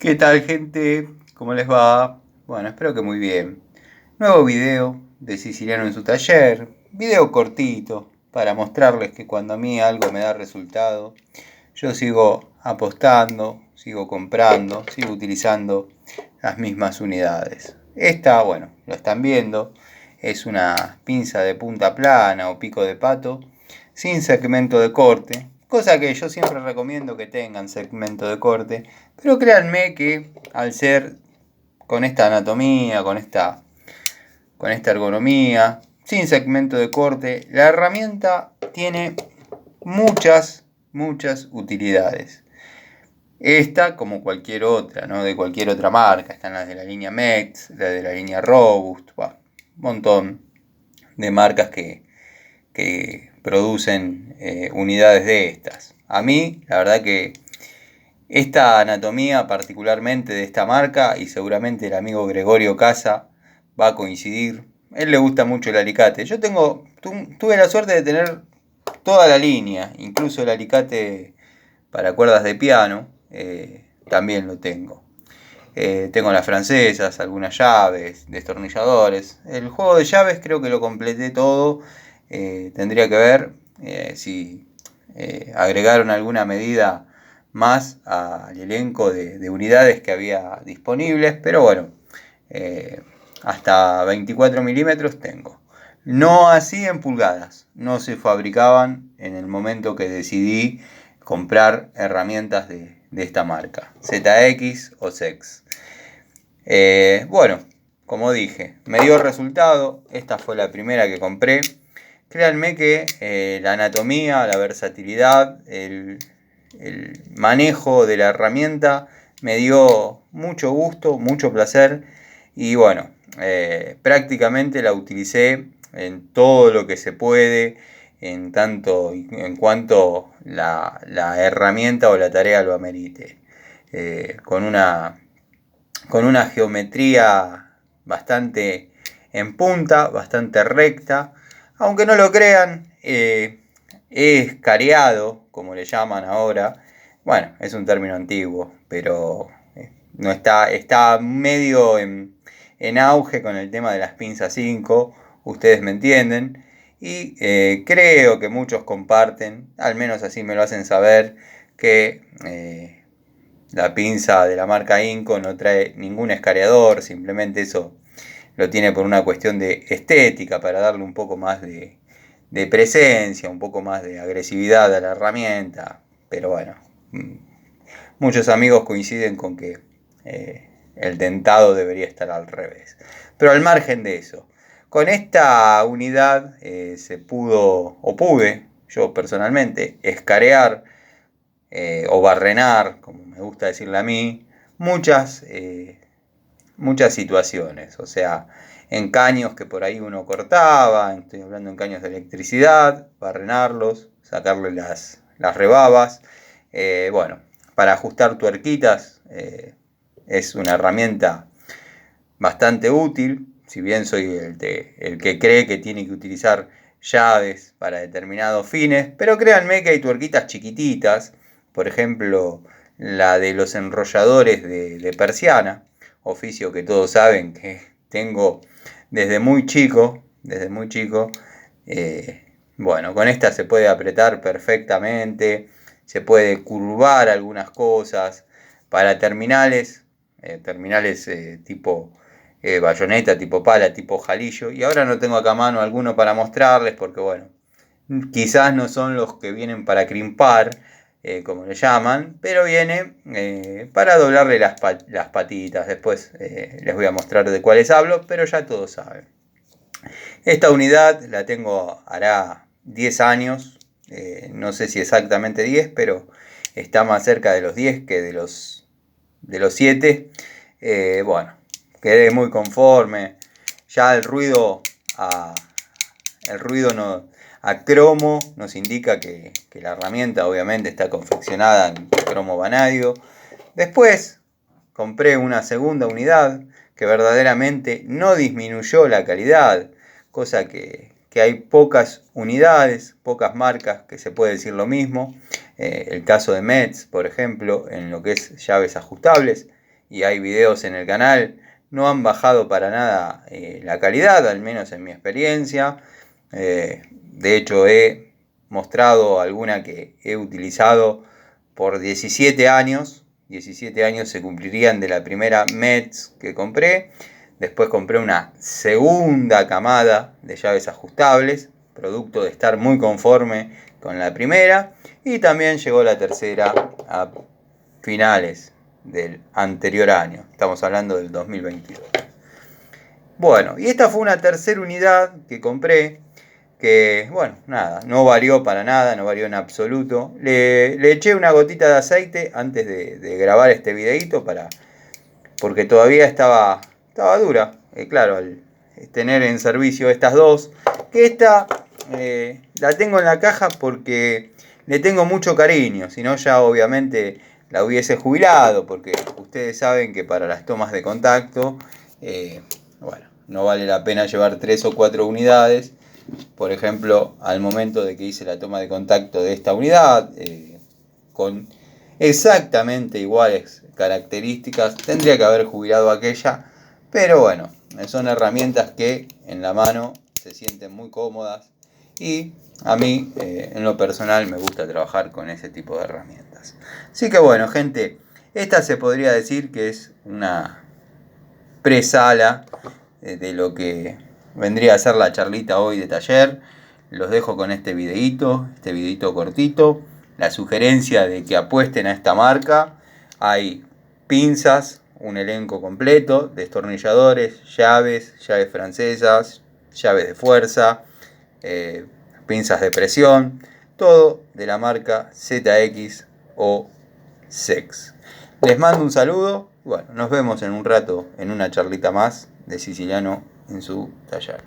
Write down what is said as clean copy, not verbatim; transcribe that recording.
¿Qué tal, gente? ¿Cómo les va? Bueno, espero que muy bien. Nuevo video de Siciliano en su taller. Video cortito para mostrarles que cuando a mí algo me da resultado, yo sigo apostando, sigo comprando, sigo utilizando las mismas unidades. Esta, bueno, lo están viendo, es una pinza de punta plana o pico de pato sin segmento de corte, cosa que yo siempre recomiendo que tengan segmento de corte, pero créanme que al ser con esta anatomía, con esta ergonomía, sin segmento de corte, la herramienta tiene muchas utilidades. Esta, como cualquier otra, ¿no? De cualquier otra marca, están las de la línea Metz, las de la línea Robust, un montón de marcas que producen unidades de estas. A mí, la verdad que esta anatomía particularmente de esta marca, y seguramente el amigo Gregorio Casa va a coincidir, a él le gusta mucho el alicate. Yo tuve la suerte de tener toda la línea, incluso el alicate para cuerdas de piano, también lo tengo. Tengo las francesas, algunas llaves, destornilladores. El juego de llaves creo que lo completé todo. Tendría que ver si agregaron alguna medida más al elenco de unidades que había disponibles. Pero bueno, hasta 24 milímetros tengo. No así en pulgadas. No se fabricaban en el momento que decidí comprar herramientas de esta marca. ZX o SEX. Bueno, como dije, me dio resultado. Esta fue la primera que compré. Créanme que la anatomía, la versatilidad, el manejo de la herramienta me dio mucho gusto, mucho placer. Y bueno, prácticamente la utilicé en todo lo que se puede, en tanto en cuanto la herramienta o la tarea lo amerite. Con una geometría bastante en punta, bastante recta. Aunque no lo crean, es cariado, como le llaman ahora. Bueno, es un término antiguo, pero no está medio en auge con el tema de las pinzas 5, ustedes me entienden. Y creo que muchos comparten, al menos así me lo hacen saber, que la pinza de la marca Inco no trae ningún escareador, simplemente eso lo tiene por una cuestión de estética, para darle un poco más de presencia, un poco más de agresividad a la herramienta. Pero bueno, muchos amigos coinciden con que el dentado debería estar al revés. Pero al margen de eso, con esta unidad se pudo, o pude, yo personalmente, escarear o barrenar, como me gusta decirle a mí, muchas situaciones. O sea, en caños que por ahí uno cortaba, estoy hablando en caños de electricidad, barrenarlos, sacarle las rebabas. Bueno, para ajustar tuerquitas es una herramienta bastante útil, si bien soy el que cree que tiene que utilizar llaves para determinados fines, pero créanme que hay tuerquitas chiquititas, por ejemplo la de los enrolladores de persiana, oficio que todos saben que tengo desde muy chico. Bueno, con esta se puede apretar perfectamente, se puede curvar algunas cosas. Para terminales tipo bayoneta, tipo pala, tipo jalillo. Y ahora no tengo acá a mano alguno para mostrarles porque bueno, quizás no son los que vienen para crimpar, como le llaman, pero viene para doblarle las patitas. Después les voy a mostrar de cuáles hablo, pero ya todos saben. Esta unidad la tengo hará 10 años, no sé si exactamente 10, pero está más cerca de los 10 que de los 7. Bueno, quedé muy conforme. Ya el ruido no, a cromo nos indica que la herramienta obviamente está confeccionada en cromo vanadio. Después compré una segunda unidad que verdaderamente no disminuyó la calidad, cosa que hay pocas unidades, pocas marcas que se puede decir lo mismo. El caso de Metz, por ejemplo, en lo que es llaves ajustables, y hay videos en el canal, no han bajado para nada la calidad, al menos en mi experiencia. De hecho, he mostrado alguna que he utilizado por 17 años. 17 años se cumplirían de la primera Metz que compré. Después compré una segunda camada de llaves ajustables, producto de estar muy conforme con la primera. Y también llegó la tercera a finales del anterior año. Estamos hablando del 2022. Bueno, y esta fue una tercera unidad que compré, que, bueno, nada, no varió para nada, no varió en absoluto. Le eché una gotita de aceite antes de grabar este videito porque todavía estaba dura. Claro, al tener en servicio estas dos, que esta la tengo en la caja porque le tengo mucho cariño, si no ya obviamente la hubiese jubilado, porque ustedes saben que para las tomas de contacto, bueno, no vale la pena llevar 3 o 4 unidades. Por ejemplo, al momento de que hice la toma de contacto de esta unidad, con exactamente iguales características, tendría que haber jubilado aquella, pero bueno, son herramientas que en la mano se sienten muy cómodas y a mí en lo personal me gusta trabajar con ese tipo de herramientas. Así que bueno, gente, esta se podría decir que es una presala de lo que vendría a ser la charlita hoy de taller. Los dejo con este videito cortito. La sugerencia de que apuesten a esta marca. Hay pinzas, un elenco completo, destornilladores, llaves francesas, llaves de fuerza, pinzas de presión, todo de la marca ZX o Sex. Les mando un saludo. Bueno, nos vemos en un rato en una charlita más de Siciliano en su taller.